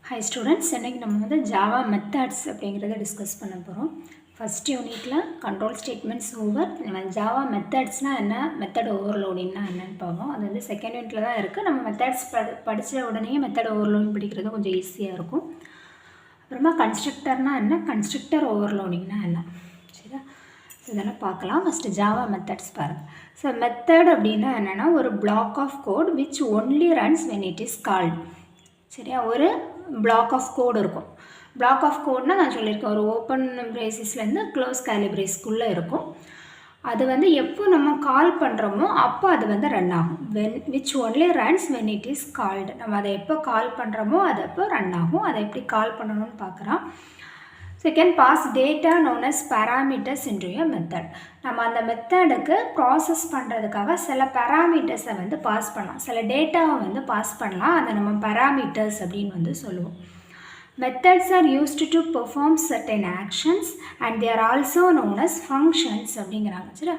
Hi students, இன்னைக்கு நம்ம வந்து ஜாவா மெத்தட்ஸ் அப்படிங்கிறத டிஸ்கஸ் பண்ண போகிறோம். ஃபர்ஸ்ட் யூனிட்டில் கண்ட்ரோல் ஸ்டேட்மெண்ட்ஸ் ஓவர், நம்ம ஜாவா மெத்தட்ஸ்னால் என்ன, மெத்தட் ஓவர்லோடிங்னா என்னன்னு பார்ப்போம். அது வந்து செகண்ட் யூனிட்டில் தான் இருக்குது. நம்ம மெத்தட்ஸ் படித்த உடனே மெத்தட் ஓவர்லோடிங் படிக்கிறது கொஞ்சம் ஈஸியாக இருக்கும். அப்புறமா கன்ஸ்ட்ரக்டர்னால் என்ன, கன்ஸ்ட்ரக்டர் ஓவர்லோடிங்னா என்ன, சரியா? இதெல்லாம் பார்க்கலாம். ஃபஸ்ட்டு ஜாவா மெத்தட்ஸ் பாருங்கள். ஸோ மெத்தட் அப்படின்னா என்னென்னா ஒரு block of code which only runs when it is called. சரியா? ஒரு பிளாக் ஆஃப் கோடு இருக்கும். பிளாக் ஆஃப் கோட்னால் நான் சொல்லியிருக்கேன், ஒரு ஓப்பன் பிரேசஸ்லேருந்து க்ளோஸ் கேலி பிரேஸ்க்குள்ளே இருக்கும். அது வந்து எப்போ நம்ம கால் பண்ணுறோமோ அப்போ அது வந்து ரன் ஆகும். Which only runs when it is called. நம்ம அதை எப்போ கால் பண்ணுறோமோ அது எப்போ ரன் ஆகும். அதை எப்படி கால் பண்ணணும்னு பார்க்குறோம். Second, pass data known as parameters into a method. நம்ம அந்த மெத்தடுக்கு ப்ராசஸ் பண்ணுறதுக்காக சில பேராமீட்டர்ஸை வந்து பாஸ் பண்ணலாம், சில டேட்டாவை வந்து பாஸ் பண்ணலாம். அதை நம்ம பேராமீட்டர்ஸ் அப்படின்னு வந்து சொல்லுவோம். Methods are used to perform certain actions and they are also known as functions அப்படிங்கிறாங்க. சரி,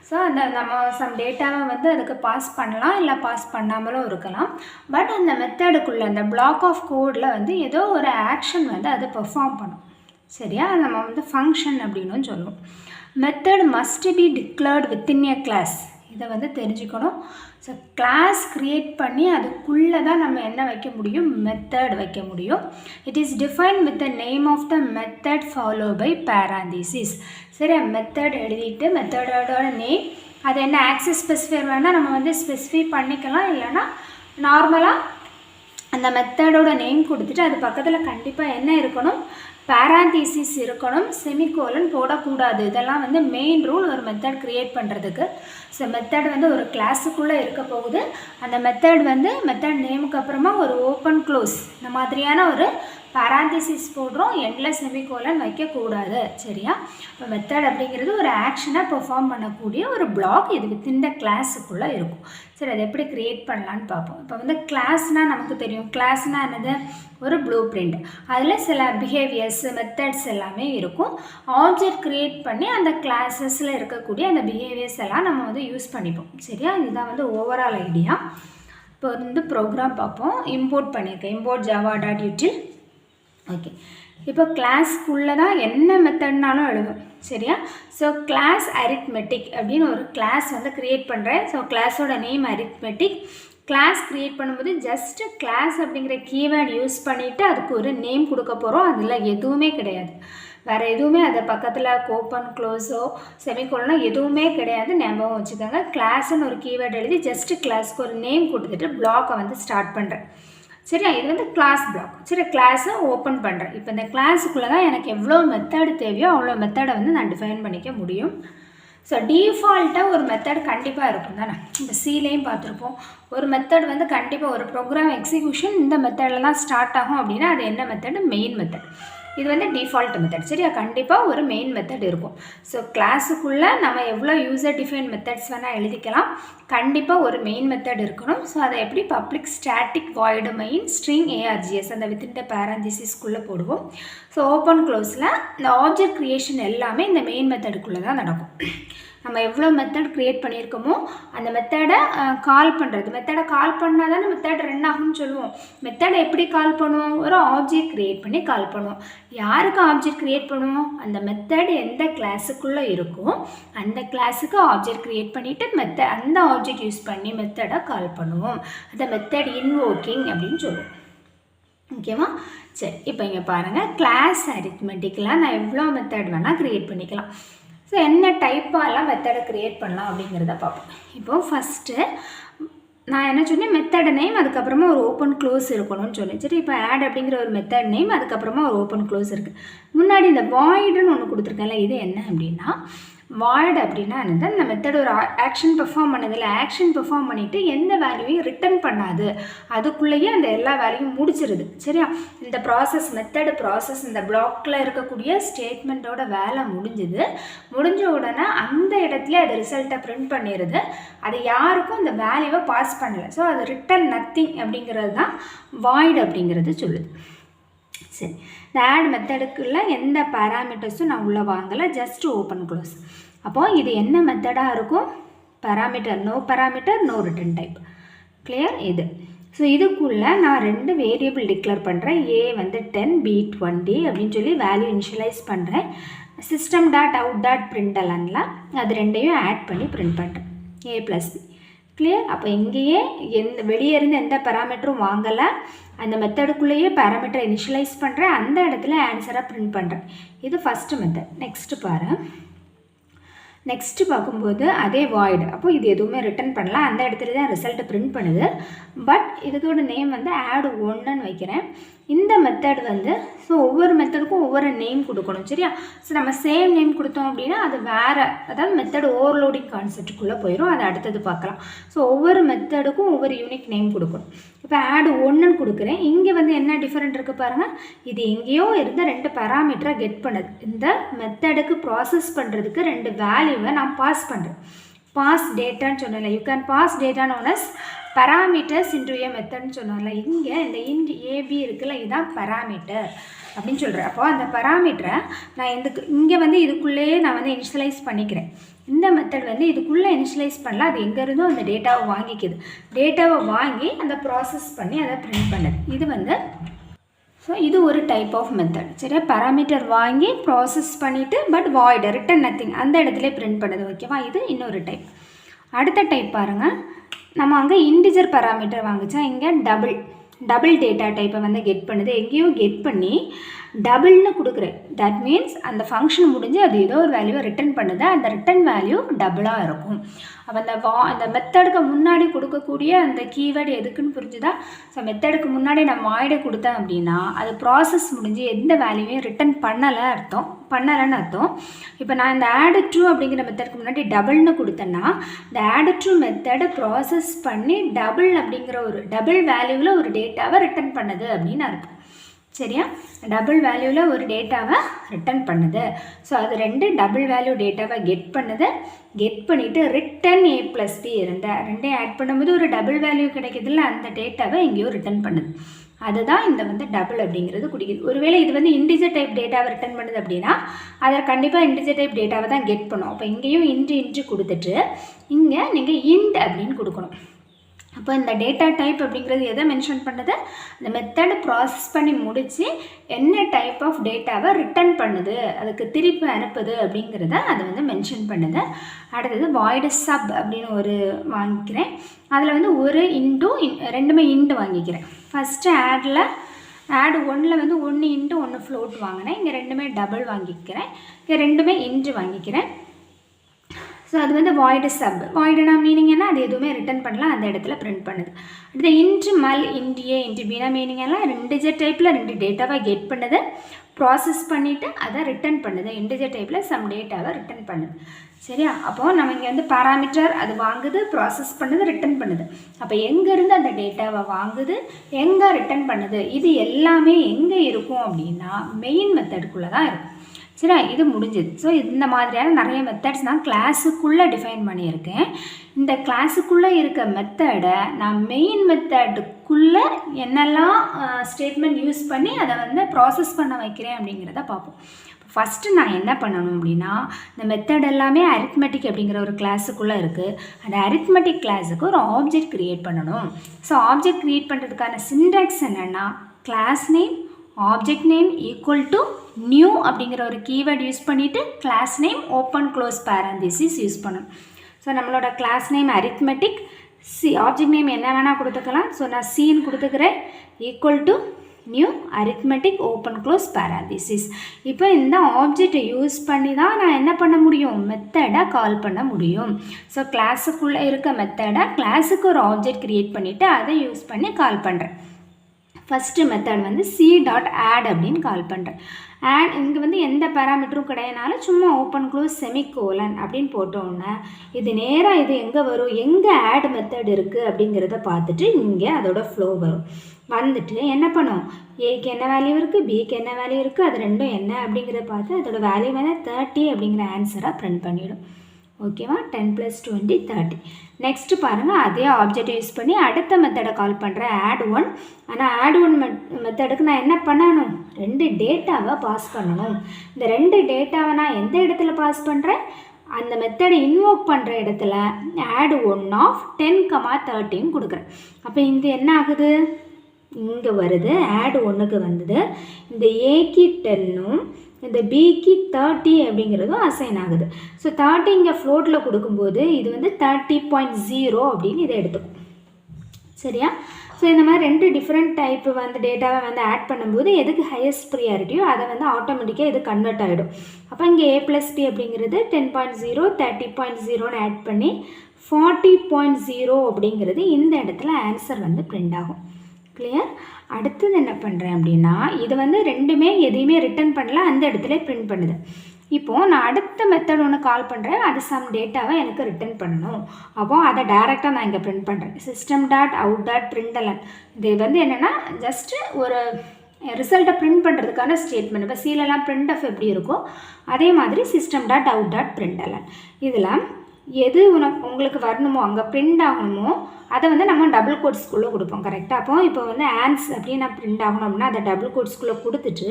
ஸோ அந்த நம்ம சம் டேட்டாவை வந்து அதுக்கு பாஸ் பண்ணலாம், இல்லை பாஸ் பண்ணாமலும் இருக்கலாம். பட் அந்த மெத்தடுக்குள்ளே அந்த பிளாக் ஆஃப் கோடில் வந்து ஏதோ ஒரு ஆக்ஷன் வந்து அதை பெர்ஃபார்ம் பண்ணும். சரியா? நம்ம வந்து ஃபங்க்ஷன் அப்படின்னு சொல்லுவோம். Method must be declared within a class. இதை வந்து தெரிஞ்சுக்கணும். ஸோ கிளாஸ் க்ரியேட் பண்ணி அதுக்குள்ளே தான் நம்ம என்ன வைக்க முடியும், மெத்தட் வைக்க முடியும். It is define with the name of the method follow by parenthesis. சரி, மெத்தட் எழுதிட்டு மெத்தடோட நேம், அது என்ன ஆக்சஸ் ஸ்பெசிஃபை வேணால் நம்ம வந்து ஸ்பெசிஃபை பண்ணிக்கலாம். இல்லைன்னா நார்மலாக அந்த மெத்தடோட நேம் கொடுத்துட்டு அது பக்கத்தில் கண்டிப்பாக என்ன இருக்கணும், பேராந்தீசிஸ் இருக்கணும், செமிகோலன் போடக்கூடாது. இதெல்லாம் வந்து மெயின் ரூல் ஒரு மெத்தட் க்ரியேட் பண்ணுறதுக்கு. ஸோ மெத்தட் வந்து ஒரு கிளாஸுக்குள்ளே இருக்க போகுது. அந்த மெத்தட் வந்து மெத்தட் நேமுக்கு அப்புறமா ஒரு ஓப்பன் க்ளோஸ் இந்த மாதிரியான ஒரு பேராந்தீசிஸ் போடுறோம், எண்டில் செமிகோலன் வைக்கக்கூடாது. சரியா? இப்போ மெத்தட் அப்படிங்கிறது ஒரு ஆக்ஷனை பெர்ஃபார்ம் பண்ணக்கூடிய ஒரு பிளாக். இது வித்தின் த கிளாஸுக்குள்ளே இருக்கும். சரி, அதை எப்படி க்ரியேட் பண்ணலான்னு பார்ப்போம். இப்போ வந்து கிளாஸ்னால் நமக்கு தெரியும், கிளாஸ்னால் என்னது, ஒரு ப்ளூ பிரிண்ட். அதில் சில பிஹேவியர்ஸ் மெத்தட்ஸ் எல்லாமே இருக்கும். ஆப்ஜெக்ட் க்ரியேட் பண்ணி அந்த கிளாஸஸில் இருக்கக்கூடிய அந்த பிஹேவியர்ஸ் எல்லாம் நம்ம வந்து யூஸ் பண்ணிப்போம். சரியா? இதுதான் வந்து ஓவரால் ஐடியா. இப்போ வந்து ப்ரோக்ராம் பார்ப்போம். இம்போர்ட் பண்ணியிருக்கேன், இம்போர்ட் ஜாவா டாட் யூட்டில். ஓகே, இப்போ கிளாஸ்க்குள்ளே தான் என்ன மெத்தட்னாலும் எழுதும். சரியா? ஸோ கிளாஸ் அரித்மெட்டிக் அப்படின்னு ஒரு கிளாஸ் வந்து க்ரியேட் பண்ணுறேன். ஸோ கிளாஸோட நேம் அரித்மெட்டிக். கிளாஸ் க்ரியேட் பண்ணும்போது ஜஸ்ட்டு கிளாஸ் அப்படிங்கிற கீவேர்ட் யூஸ் பண்ணிவிட்டு அதுக்கு ஒரு நேம் கொடுக்க போகிறோம். அதில் எதுவுமே கிடையாது, வேறு எதுவுமே அதை பக்கத்தில் ஓப்பன் க்ளோஸோ செமிகோலனோ எதுவுமே கிடையாது. ஞாபகம் வச்சுக்கோங்க. கிளாஸ்ன்னு ஒரு கீவேர்ட் எழுதி ஜஸ்ட்டு கிளாஸ்க்கு ஒரு நேம் கொடுத்துட்டு பிளாக்கை வந்து ஸ்டார்ட் பண்ணுறேன். சரியா? இது வந்து கிளாஸ் பிளாக். சரி, கிளாஸை ஓப்பன் பண்ணுறேன். இப்போ இந்த கிளாஸுக்குள்ளே தான் எனக்கு எவ்வளோ மெத்தடு தேவையோ அவ்வளோ மெத்தடை வந்து நான் டிஃபைன் பண்ணிக்க முடியும். ஸோ டிஃபால்ட்டாக ஒரு மெத்தட் கண்டிப்பாக இருக்கும் தானே. இப்போ சிலையும் பார்த்துருப்போம், ஒரு மெத்தட் வந்து கண்டிப்பாக ஒரு ப்ரோக்ராம் எக்ஸிக்யூஷன் இந்த மெத்தடில் தான் ஸ்டார்ட் ஆகும். அப்படின்னா அது என்ன மெத்தடு, மெயின் மெத்தட். இது வந்து டிஃபால்ட் மெத்தட். சரியா? கண்டிப்பாக ஒரு மெயின் மெத்தட் இருக்கும். ஸோ கிளாஸுக்குள்ளே நம்ம எவ்வளோ யூசர் டிஃபைன் மெத்தட்ஸ் வேணால் எழுதிக்கலாம். கண்டிப்பாக ஒரு மெயின் மெத்தட் இருக்கணும். ஸோ அதை எப்படி public static void main string ARGS அந்த வித்தின் த பேராந்திசிஸ்க்குள்ளே போடுவோம். ஸோ ஓப்பன் க்ளோஸில் இந்த ஆப்ஜெக்ட் க்ரியேஷன் எல்லாமே இந்த மெயின் மெத்தடுக்குள்ளே தான் நடக்கும். நம்ம எவ்வளோ மெத்தட் க்ரியேட் பண்ணியிருக்கோமோ அந்த மெத்தடை கால் பண்ணுறது, மெத்தடை கால் பண்ணால் தானே மெத்தட் ரன் ஆகும்னு சொல்லுவோம். மெத்தடை எப்படி கால் பண்ணுவோம், ஒரு ஆப்ஜெக்ட் க்ரியேட் பண்ணி கால் பண்ணுவோம். யாருக்கு ஆப்ஜெக்ட் க்ரியேட் பண்ணுவோம், அந்த மெத்தட் எந்த கிளாஸுக்குள்ளே இருக்கும் அந்த கிளாஸுக்கு ஆப்ஜெக்ட் க்ரியேட் பண்ணிவிட்டு அந்த ஆப்ஜெக்ட் யூஸ் பண்ணி மெத்தடை கால் பண்ணுவோம். அதை மெத்தட் இன்வோக்கிங் அப்படின்னு சொல்லுவோம். ஓகேவா? சரி, இப்போ இங்கே பாருங்கள், கிளாஸ் அரித்மெட்டிக்கெலாம் நான் எவ்வளோ மெத்தட் வேணால் க்ரியேட் பண்ணிக்கலாம். ஸோ என்ன டைப்பாலாம் மெத்தடை க்ரியேட் பண்ணலாம் அப்படிங்கிறத பார்ப்போம். இப்போது ஃபஸ்ட்டு நான் என்ன சொன்னேன், மெத்தட் நேம் அதுக்கப்புறமா ஒரு ஓப்பன் க்ளோஸ் இருக்கணும்னு சொன்னேன். சரி, இப்போ ஆட் அப்படிங்கிற ஒரு மெத்தட் நேம் அதுக்கப்புறமா ஒரு ஓப்பன் க்ளோஸ் இருக்குது. முன்னாடி இந்த வாய்டுன்னு ஒன்று கொடுத்துருக்கேன்ல, இது என்ன அப்படின்னா, வாய்டு அப்படின்னா என்னது, இந்த மெத்தட் ஒரு ஆக்ஷன் பெர்ஃபார்ம் பண்ணதில் ஆக்ஷன் பெர்ஃபார்ம் பண்ணிவிட்டு எந்த வேல்யூவையும் ரிட்டர்ன் பண்ணாது, அதுக்குள்ளேயே அந்த எல்லா வேல்யூவும் முடிச்சிருது. சரியா? இந்த ப்ராசஸ் மெத்தடு ப்ராசஸ் இந்த பிளாக்கில் இருக்கக்கூடிய ஸ்டேட்மெண்ட்டோட வேலை முடிஞ்ச உடனே அந்த இடத்துல அது ரிசல்ட்டை பிரிண்ட் பண்ணிடுது. அது யாருக்கும் அந்த வேல்யூவை பாஸ் பண்ணலை. ஸோ அது ரிட்டர்ன் நத்திங் அப்படிங்கிறது தான் வாய்டு அப்படிங்கிறது சொல்லுது. சரி, இந்த ஆட் மெத்தடுக்குள்ள எந்த பேராமீட்டர்ஸும் நான் உள்ளே வாங்கலை, ஜஸ்ட் ஓப்பன் க்ளோஸ். அப்போது இது என்ன மெத்தடாக இருக்கும், parameter, no return type. Clear? இது ஸோ இதுக்குள்ளே நான் 2 வேரியபிள் டிக்ளேர் பண்ணுறேன். A வந்து 10 B 20 அப்படின்னு சொல்லி வேல்யூ இனிஷியலைஸ் பண்ணுறேன். system.out.printlnல அது ரெண்டையும் ஆட் பண்ணி பிரிண்ட் பண்ணுறேன். A + B clear. அப்போ இங்கேயே வெளியே இருந்து எந்த பேராமீட்டரும் வாங்கலை, அந்த மெத்தடுக்குள்ளேயே பேராமீட்டரை இனிஷியலைஸ் பண்ணுறேன், அந்த இடத்துல ஆன்சரை பிரிண்ட் பண்ணுறேன். இது ஃபஸ்ட்டு மெத்தட். நெக்ஸ்ட்டு பாரு. நெக்ஸ்ட்டு பார்க்கும்போது அதே வாய்டு, அப்போ இது எதுவுமே ரிட்டர்ன் பண்ணலாம், அந்த இடத்துல தான் ரிசல்ட்டு பிரிண்ட் பண்ணுது. பட் இதுக்கோட நேம் வந்து ஆட் 1ன்னு வைக்கிறேன். இந்த மெத்தட் வந்து ஸோ ஒவ்வொரு மெத்தடுக்கும் ஒவ்வொரு நேம் கொடுக்கணும், சரியா? ஸோ நம்ம சேம் நேம் கொடுத்தோம் அப்படின்னா அது வேறு, அதாவது மெத்தட் ஓவர்லோடிங் கான்செப்டுக்குள்ளே போயிடும், அதை அடுத்தது பார்க்கலாம். ஸோ ஒவ்வொரு மெத்தடுக்கும் ஒவ்வொரு யூனிக் நேம் கொடுக்கணும். இப்போ ஆட் 1ன்னு கொடுக்குறேன். இங்கே வந்து என்ன டிஃப்ரெண்ட் இருக்குது பாருங்கள். இது எங்கேயோ இருந்த 2 பேராமீட்டரை கெட் பண்ணுது. இந்த மெத்தடுக்கு ப்ராசஸ் பண்ணுறதுக்கு 2 வேல்யூவை நான் பாஸ் பண்ணுறேன். பாஸ் டேட்டான்னு சொன்னல, you can pass data known as parameters into a மெத்தட்னு சொன்னால, இங்கே இந்த int ab இருக்குல்ல, இதுதான் பேராமீட்டர் அப்படின்னு சொல்கிறேன். அப்போ அந்த பேராமீட்டரை நான் இங்கே வந்து இதுக்குள்ளேயே நான் வந்து இனிஷியலைஸ் பண்ணிக்கிறேன். இந்த மெத்தட் வந்து இதுக்குள்ளே இனிஷியலைஸ் பண்ணல, அது எங்கே இருந்தோ அந்த டேட்டாவை வாங்கிக்குது. டேட்டாவை வாங்கி அந்த ப்ராசஸ் பண்ணி அதை பிரிண்ட் பண்ணுது. இது வந்து ஸோ இது ஒரு டைப் ஆஃப் மெத்தட், சரியா? பேராமீட்டர் வாங்கி ப்ராசஸ் பண்ணிவிட்டு பட் வாய்டு ரிட்டன் நத்திங் அந்த இடத்துல பிரிண்ட் பண்ணுது, ஓகேவா? இது இன்னொரு டைப். அடுத்த டைப் பாருங்கள். நம்ம அங்கே இன்டிஜர் பேராமீட்டர் வாங்கிச்சா, இங்கே டபுள் டேட்டா டைப்பை வந்து கெட் பண்ணுது. எங்கேயோ கெட் பண்ணி டபுள்னு கொடுக்குறேன். தட் மீன்ஸ் அந்த ஃபங்க்ஷன் முடிஞ்சு அது ஏதோ ஒரு வேல்யூவை ரிட்டர்ன் பண்ணுது, அந்த ரிட்டன் வேல்யூ டபுளாக இருக்கும். அப்போ அந்த மெத்தடுக்கு முன்னாடி கொடுக்கக்கூடிய அந்த கீவேர்டு எதுக்குன்னு புரிஞ்சுதா? ஸோ மெத்தடுக்கு முன்னாடி நான் வாய்டை கொடுத்தேன் அப்படின்னா அது ப்ராசஸ் முடிஞ்சு எந்த வேல்யூவையும் ரிட்டன் பண்ணலைன்னு அர்த்தம். இப்போ நான் இந்த ஆட் ட்ரூ அப்படிங்கிற மெத்தடுக்கு முன்னாடி டபுள்னு கொடுத்தேன்னா இந்த ஆட் ட்ரூ மெத்தடை ப்ராசஸ் பண்ணி டபுள் அப்படிங்கிற ஒரு டபுள் வேல்யூவில் ஒரு டேட்டாவை ரிட்டன் பண்ணுது அப்படின்னு அர்த்தம், சரியா? டபுள் வேல்யூவில் ஒரு டேட்டாவை ரிட்டன் பண்ணுது. ஸோ அது 2 டபுள் வேல்யூ டேட்டாவை கெட் பண்ணுது. கெட் பண்ணிவிட்டு ரிட்டன் a + b ரெண்டையும் ஆட் பண்ணும்போது ஒரு டபுள் வேல்யூ கிடைக்கிதுல்ல, அந்த டேட்டாவை எங்கேயோ ரிட்டன் பண்ணுது. அதுதான் இந்த வந்து டபுள் அப்படிங்கிறது குடிக்குது. ஒருவேளை இது வந்து இன்டிஜர் டைப் டேட்டாவை ரிட்டன் பண்ணுது அப்படின்னா அதை கண்டிப்பாக இன்டிஜர் டைப் டேட்டாவை தான் கெட் பண்ணும். அப்போ இங்கேயும் இன்ட்டு கொடுத்துட்டு இங்கே நீங்கள் இன்ட் அப்படின்னு கொடுக்கணும். அப்போ இந்த டேட்டா டைப் அப்படிங்கிறது எதை மென்ஷன் பண்ணுது? அந்த மெத்தட் ப்ராசஸ் பண்ணி முடித்து என்ன டைப் ஆஃப் டேட்டாவை ரிட்டன் பண்ணுது, அதுக்கு திருப்பி அனுப்புது அப்படிங்கிறத அது வந்து மென்ஷன் பண்ணுது. அடுத்தது வாய்டு சப் அப்படின்னு ஒரு வாங்கிக்கிறேன். அதில் வந்து ஒரு ரெண்டுமே இன்ட்டு வாங்கிக்கிறேன். ஃபஸ்ட்டு ஆட் 1ல் வந்து 1 இன்ட்டு 1 ஃப்ளோட் வாங்கினேன். இங்கே ரெண்டுமே டபுள் வாங்கிக்கிறேன். இங்கே ரெண்டுமே இன்ட்டு வாங்கிக்கிறேன். ஸோ அது வந்து வாய்டு சப். வாய்டுனா மீனிங் என்ன? அது எதுவுமே ரிட்டன் பண்ணலாம், அந்த இடத்துல பிரிண்ட் பண்ணுது. அடுத்து into Mal into A into Bina meaning எல்லாம் இன்டிஜர் டைப்பில் 2 டேட்டாவை கெட் பண்ணுது, ப்ராசஸ் பண்ணிவிட்டு அதை ரிட்டன் பண்ணுது. இன்டிஜர் டைப்பில் சம் டேட்டாவை ரிட்டன் பண்ணுது, சரியா? அப்போது நம்ம இங்கே வந்து பேராமீட்டர் அது வாங்குது, ப்ராசஸ் பண்ணுது, ரிட்டன் பண்ணுது. அப்போ எங்கேருந்து அந்த டேட்டாவை வாங்குது, எங்கே ரிட்டன் பண்ணுது, இது எல்லாமே எங்கே இருக்கும் அப்படின்னா மெயின் மெத்தடுக்குள்ளே தான் இருக்கும், சரியா? இது முடிஞ்சது. ஸோ இந்த மாதிரியான நிறைய மெத்தட்ஸ் நான் கிளாஸுக்குள்ளே டிஃபைன் பண்ணியிருக்கேன். இந்த கிளாஸுக்குள்ளே இருக்க மெத்தடை நான் மெயின் மெத்தடுக்குள்ளே என்னெல்லாம் ஸ்டேட்மெண்ட் யூஸ் பண்ணி அதை வந்து ப்ராசஸ் பண்ண வைக்கிறேன் அப்படிங்கிறத பார்ப்போம். ஃபஸ்ட்டு நான் என்ன பண்ணணும் அப்படின்னா, இந்த மெத்தட் எல்லாமே அரித்மெட்டிக் அப்படிங்கிற ஒரு கிளாஸுக்குள்ளே இருக்குது. அந்த அரித்மெட்டிக் கிளாஸுக்கு ஒரு ஆப்ஜெக்ட் க்ரியேட் பண்ணணும். ஸோ ஆப்ஜெக்ட் க்ரியேட் பண்ணுறதுக்கான சின்டாக்ஸ் என்னென்னா, class name object name equal to new அப்படிங்கிற ஒரு கீவேர்ட் யூஸ் பண்ணிவிட்டு class name open close parenthesis use பண்ணணும். ஸோ நம்மளோட class name arithmetic, object name என்ன வேணால் கொடுத்துக்கலாம். ஸோ நான் சீன் கொடுத்துக்கிறேன், equal to new arithmetic open close parenthesis. இப்போ இந்த ஆப்ஜெக்டை யூஸ் பண்ணி தான் நான் என்ன பண்ண முடியும், மெத்தடை கால் பண்ண முடியும். ஸோ கிளாஸுக்குள்ளே இருக்க மெத்தடை கிளாஸுக்கு ஒரு ஆப்ஜெக்ட் க்ரியேட் பண்ணிவிட்டு அதை யூஸ் பண்ணி கால் பண்ணுறேன். ஃபஸ்ட்டு மெத்தட் வந்து c.add அப்படின்னு கால் பண்ணுறேன். ஆட் இங்கே வந்து எந்த பேராமீட்டரும் கிடையாதுனால சும்மா ஓப்பன் க்ளோஸ் செமிகோலன் அப்படின்னு போட்டோன்னே இது நேராக இது எங்கே வரும், எங்கே ஆட் மெத்தட் இருக்குது அப்படிங்கிறத பார்த்துட்டு இங்கே அதோட ஃப்ளோ வரும். வந்துட்டு என்ன பண்ணும், ஏக்கு என்ன வேல்யூ இருக்குது, பிக்கு என்ன வேல்யூ இருக்குது, அது ரெண்டும் என்ன அப்படிங்கிறத பார்த்து அதோட வேல்யூ வந்து 30 அப்படிங்கிற ஆன்சராக ப்ரிண்ட் பண்ணிவிடும். ஓகேவா? 10 + 20 30. நெக்ஸ்ட்டு பாருங்கள், அதே ஆப்ஜெக்ட் யூஸ் பண்ணி அடுத்த மெத்தடை கால் பண்ணுறேன், ஆட் 1. ஆனால் ஆட் 1 மெத்தடுக்கு நான் என்ன பண்ணணும், 2 டேட்டாவை பாஸ் பண்ணணும். இந்த 2 டேட்டாவை நான் எந்த இடத்துல பாஸ் பண்ணுறேன், அந்த மெத்தடை இன்வோக் பண்ணுற இடத்துல ஆட் 1 ஆஃப் 10,13 கொடுக்குறேன். அப்போ இங்கே என்ன ஆகுது, இங்கே வருது ஆட் 1க்கு வந்தது. இந்த ஏக்கு 10ம் இந்த பிக்கு 30 அப்படிங்கிறதும் அசைன் ஆகுது. ஸோ 30 இங்கே ஃப்ளோட்டில் கொடுக்கும்போது இது வந்து 30.0 அப்படின்னு இதை எடுத்துக்கும். சரியா? ஸோ இந்த மாதிரி 2 டிஃப்ரெண்ட் டைப்பு வந்து டேட்டாவை வந்து ஆட் பண்ணும்போது எதுக்கு ஹையஸ்ட் ப்ரியாரிட்டியோ அதை வந்து ஆட்டோமேட்டிக்காக இது கன்வெர்ட் ஆகிடும். அப்போ இங்கே A+B அப்படிங்கிறது 10.0 30.0ன்னு ஆட் பண்ணி 40.0 அப்படிங்கிறது இந்த இடத்துல ஆன்சர் வந்து பிரிண்ட் ஆகும். கிளியர்? அடுத்தது என்ன பண்ணுறேன் அப்படின்னா, இது வந்து ரெண்டுமே எதையுமே ரிட்டர்ன் பண்ணல, அந்த இடத்துல பிரிண்ட் பண்ணுது. இப்போது நான் அடுத்த மெத்தட் ஒன்று கால் பண்ணுறேன், அது சம் டேட்டாவை எனக்கு ரிட்டர்ன் பண்ணணும். அப்போது அதை டைரெக்டாக நான் இங்கே பிரிண்ட் பண்ணுறேன். system.out.println இது வந்து என்னென்னா ஜஸ்ட்டு ஒரு ரிசல்ட்டை பிரிண்ட் பண்ணுறதுக்கான ஸ்டேட்மெண்ட். இப்போ சீலெல்லாம் printf எப்படி இருக்கோ அதே மாதிரி system.out.println இதில் எது உங்களுக்கு வரணுமோ அங்கே பிரிண்ட் ஆகணுமோ அதை வந்து நம்ம டபுள் கோட்ஸ்குள்ளே கொடுப்போம். கரெக்டாக? அப்போ இப்போ வந்து ஆன்ஸ் அப்படின்னு நான் பிரிண்ட் ஆகணும் அப்படின்னா அதை டபுள் கோட்ஸ்குள்ளே கொடுத்துட்டு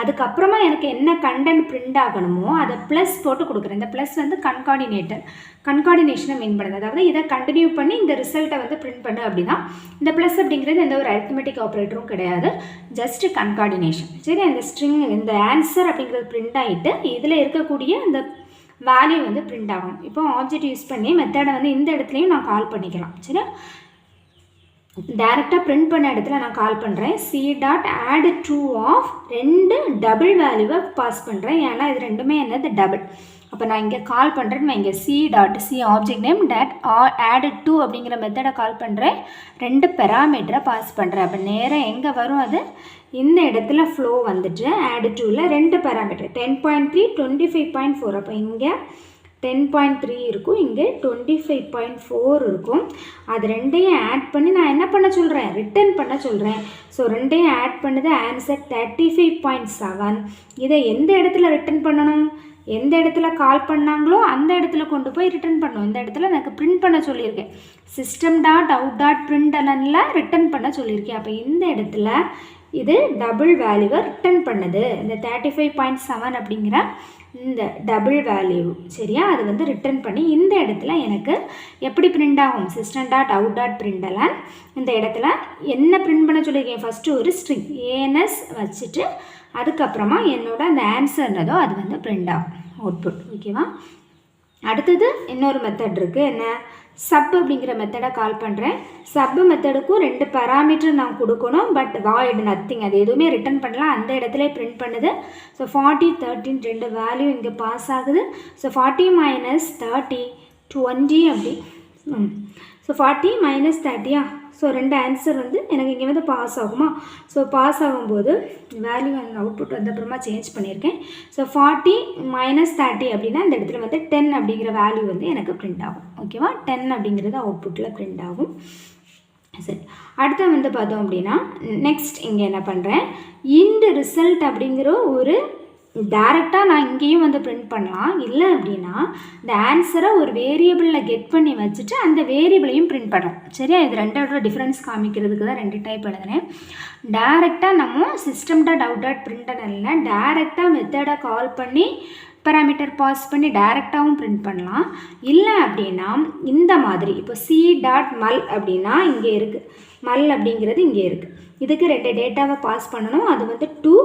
அதுக்கப்புறமா எனக்கு என்ன கண்டென்ட் பிரிண்ட் ஆகணுமோ அதை ப்ளஸ் போட்டு கொடுக்குறேன். இந்த ப்ளஸ் வந்து கன்கார்டினேஷனை மீன் பண்ணுது. அதாவது இதை கண்டினியூ பண்ணி இந்த ரிசல்ட்டை வந்து பிரிண்ட் பண்ணு அப்படின்னா இந்த ப்ளஸ் அப்படிங்கிறது எந்த ஒரு அரித்மெட்டிக் ஆப்ரேட்டரும் கிடையாது, ஜஸ்ட்டு கன்கார்டினேஷன். சரி, அந்த ஸ்ட்ரிங் இந்த ஆன்சர் அப்படிங்கிறது பிரிண்ட் ஆகிட்டு இதில் இருக்கக்கூடிய அந்த வேல்யூ வந்து பிரிண்ட் ஆகும். இப்போ ஆப்ஜெக்ட் யூஸ் பண்ணி மெத்தடை வந்து இந்த இடத்துலையும் நான் கால் பண்ணிக்கலாம். சரி, டேரெக்டாக பிரிண்ட் பண்ண இடத்துல நான் கால் பண்ணுறேன். C.add2 ஆஃப் 2 டபுள் வேல்யூவை பாஸ் பண்ணுறேன். ஏன்னா இது ரெண்டுமே என்னது டபுள். அப்போ நான் இங்கே கால் பண்ணுறேன்னு நான் இங்கே C ஆப்ஜெக்ட் நேம் add2 அப்படிங்கிற மெத்தடை கால் பண்ணுறேன். 2 பெராமீட்டரை பாஸ் பண்ணுறேன். அப்போ நேராக எங்கே வரும், அது இந்த இடத்துல ஃப்ளோ வந்துட்டு add2ல 2 பெராமீட்டர் 10.3 25.4. அப்போ இங்கே 10.3 இருக்கும், இங்கே 25.4 இருக்கும். அது ரெண்டையும் ஆட் பண்ணி நான் என்ன பண்ண சொல்கிறேன், ரிட்டர்ன் பண்ண சொல்கிறேன். ஸோ ரெண்டையும் ஆட் பண்ணுது ஆன்சர் 35.7. இதை எந்த இடத்துல ரிட்டர்ன் பண்ணணும், எந்த இடத்துல கால் பண்ணாங்களோ அந்த இடத்துல கொண்டு போய் ரிட்டர்ன் பண்ணணும். இந்த இடத்துல எனக்கு பிரிண்ட் பண்ண சொல்லியிருக்கேன், system.out.printlnல ரிட்டர்ன் பண்ண சொல்லியிருக்கேன். அப்போ இந்த இடத்துல இது டபுள் வேல்யூவை ரிட்டர்ன் பண்ணுது. இந்த 35.7 அப்படிங்கிற இந்த டபுள் வேல்யூ, சரியா, அது வந்து ரிட்டர்ன் பண்ணி இந்த இடத்துல எனக்கு எப்படி பிரிண்ட் ஆகும், system.out.println இந்த இடத்துல என்ன பிரிண்ட் பண்ண சொல்லியிருக்கேன், ஃபஸ்ட்டு ஒரு ஸ்ட்ரிங் ANS வச்சுட்டு அதுக்கப்புறமா என்னோட அந்த ஆன்சர்னதோ அது வந்து பிரிண்ட் ஆகும் அவுட்புட். ஓகேவா? அடுத்தது இன்னொரு மெத்தட் இருக்குது, என்ன, சப் அப்படிங்கிற மெத்தடை கால் பண்ணுறேன். சப் மெத்தடுக்கும் 2 பேராமீட்டர் நான் கொடுக்கணும், பட் வாய்டு நத்திங், அது எதுவுமே ரிட்டர்ன் பண்ணலாம், அந்த இடத்துல பிரிண்ட் பண்ணுது. ஸோ 40 13 2 வேல்யூ இங்கே பாஸ் ஆகுது. ஸோ 40 - 30 20 அப்படி. ஸோ 40 - 30 ஸோ 2 ஆன்சர் வந்து எனக்கு இங்கே வந்து பாஸ் ஆகுமா. ஸோ பாஸ் ஆகும்போது வேல்யூ அந்த அவுட்புட் வந்து அப்புறமா சேஞ்ச் பண்ணியிருக்கேன். ஸோ 40 - 30 அப்படின்னா இந்த இடத்துல வந்து 10 அப்படிங்கிற வேல்யூ வந்து எனக்கு பிரிண்ட் ஆகும். ஓகேவா? 10 அப்படிங்கிறது அவுட்புட்டில் பிரிண்ட் ஆகும். சரி, அடுத்து வந்து பார்த்தோம் அப்படின்னா நெக்ஸ்ட் இங்கே என்ன பண்ணுறேன், இண்ட் ரிசல்ட் அப்படிங்கிற ஒரு டேரெக்டாக நான் இங்கேயும் வந்து பிரிண்ட் பண்ணலாம். இல்லை அப்படின்னா இந்த ஆன்சரை ஒரு வேரியபிளில் கெட் பண்ணி வச்சுட்டு அந்த வேரியபிளையும் பிரிண்ட் பண்ணலாம். சரியா? இது ரெண்டோட டிஃப்ரென்ஸ் காமிக்கிறதுக்கு தான் 2 டைப் எழுதுனேன். டேரெக்டாக நம்ம system.out.printlnல டேரெக்டாக மெத்தடை கால் பண்ணி பேராமீட்டர் பாஸ் பண்ணி டேரெக்டாகவும் பிரிண்ட் பண்ணலாம். இல்லை அப்படின்னா இந்த மாதிரி இப்போ C.mul அப்படின்னா இங்கே இருக்குது, மல் அப்படிங்கிறது இங்கே இருக்குது. இதுக்கு 2 டேட்டாவை பாஸ் பண்ணணும். அது வந்து 2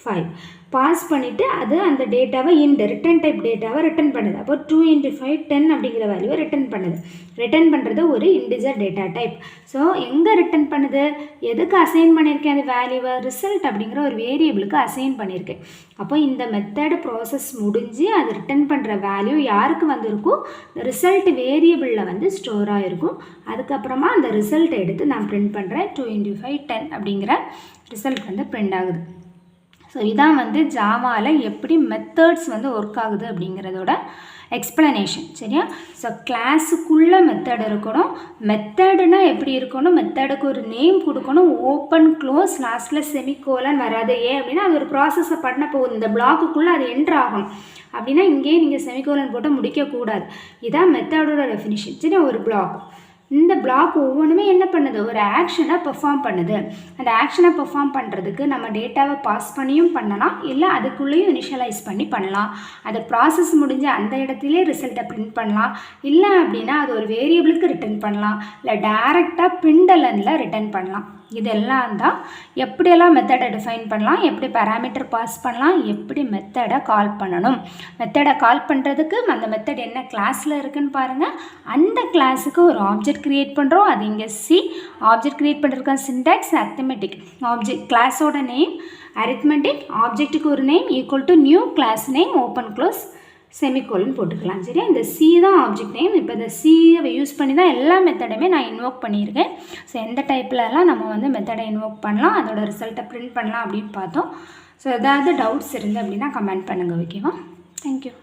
5 பாஸ் பண்ணிவிட்டு அது அந்த டேட்டாவை இந்த ரிட்டன் டைப் டேட்டாவை ரிட்டன் பண்ணுது. அப்போ 2 × 5 10 அப்படிங்கிற வேல்யூவை ரிட்டன் பண்ணுது. ரிட்டன் பண்ணுறது ஒரு இன்டிஜர் டேட்டா டைப். ஸோ எங்கே ரிட்டன் பண்ணுது, எதுக்கு அசைன் பண்ணியிருக்கேன் அந்த வேல்யூவை, ரிசல்ட் அப்படிங்கிற ஒரு வேரியபிளுக்கு அசைன் பண்ணியிருக்கேன். அப்போ இந்த மெத்தட் ப்ராசஸ் முடிஞ்சு அது ரிட்டன் பண்ணுற வேல்யூ யாருக்கு வந்திருக்கும், ரிசல்ட் வேரியபிளில் வந்து ஸ்டோர் ஆகிருக்கும். அதுக்கப்புறமா அந்த ரிசல்ட்டை எடுத்து நான் பிரிண்ட் பண்ணுறேன். 2 × 5 10 அப்படிங்கிற ரிசல்ட் வந்து பிரிண்ட் ஆகுது. ஸோ இதான் வந்து ஜாவாவில் எப்படி மெத்தட்ஸ் வந்து ஒர்க் ஆகுது அப்படிங்கிறதோட எக்ஸ்ப்ளனேஷன். சரியா? ஸோ கிளாஸுக்குள்ளே மெத்தட் இருக்கணும். மெத்தடுனா எப்படி இருக்கணும், மெத்தடுக்கு ஒரு நேம் கொடுக்கணும், ஓப்பன் க்ளோஸ் லாஸ்ட்டில் செமிகோலன் வராது. ஏன் அப்படின்னா அது ஒரு ப்ராசஸை பண்ண போகுது, இந்த பிளாக்குக்குள்ளே அது என்ட்ரு ஆகணும். அப்படின்னா இங்கேயே நீங்கள் செமிகோலன் போட்டு முடிக்கக்கூடாது. இதான் மெத்தடோட டெஃபினிஷன். சரி, ஒரு பிளாக் இந்த பிளாக் ஒவ்வொன்றுமே என்ன பண்ணுது, ஒரு ஆக்ஷனை பெர்ஃபார்ம் பண்ணுது. அந்த ஆக்ஷனை பெர்ஃபார்ம் பண்ணுறதுக்கு நம்ம டேட்டாவை பாஸ் பண்ணியும் பண்ணலாம், இல்லை அதுக்குள்ளேயும் இனிஷியலைஸ் பண்ணி பண்ணலாம். அது ப்ராசஸ் முடிஞ்சு அந்த இடத்துலேயே ரிசல்ட்டை பிரிண்ட் பண்ணலாம், இல்லை அப்படின்னா அது ஒரு வேரியபிளுக்கு ரிட்டர்ன் பண்ணலாம், இல்லை டைரெக்டாக பிரிண்டலனில் ரிட்டர்ன் பண்ணலாம். இதெல்லாம் தான் எப்படியெல்லாம் மெத்தடை டிஃபைன் பண்ணலாம், எப்படி பேராமீட்டர் பாஸ் பண்ணலாம், எப்படி மெத்தடை கால் பண்ணணும். மெத்தடை கால் பண்ணுறதுக்கு அந்த மெத்தட் என்ன கிளாஸில் இருக்குதுன்னு பாருங்கள். அந்த கிளாஸுக்கு ஒரு ஆப்ஜெக்ட் க்ரியேட் பண்ணுறோம், அது இங்கே சி. ஆப்ஜெக்ட் க்ரியேட் பண்ணுறதுக்கு சின்டாக்ஸ் அரித்மெட்டிக். ஆப்ஜெக்ட் கிளாஸோட நேம் அரித்மெட்டிக், ஆப்ஜெக்ட்டுக்கு ஒரு name equal to new class name open close semicolon போட்டுக்கலாம். சரியா, இந்த சி தான் ஆப்ஜெக்ட் நேம். இப்போ இந்த சியை யூஸ் பண்ணி தான் எல்லா மெத்தடுமே நான் இன்வோக் பண்ணியிருக்கேன். ஸோ எந்த டைப்லலாம் நம்ம வந்து மெத்தடை இன்வோக் பண்ணலாம், அதோட ரிசல்ட்டை பிரிண்ட் பண்ணலாம் அப்படின்னு பார்த்தோம். ஸோ ஏதாவது டவுட்ஸ் இருந்து அப்படின்னா கமெண்ட் பண்ணுங்கள். ஓகேவா? தேங்க்யூ.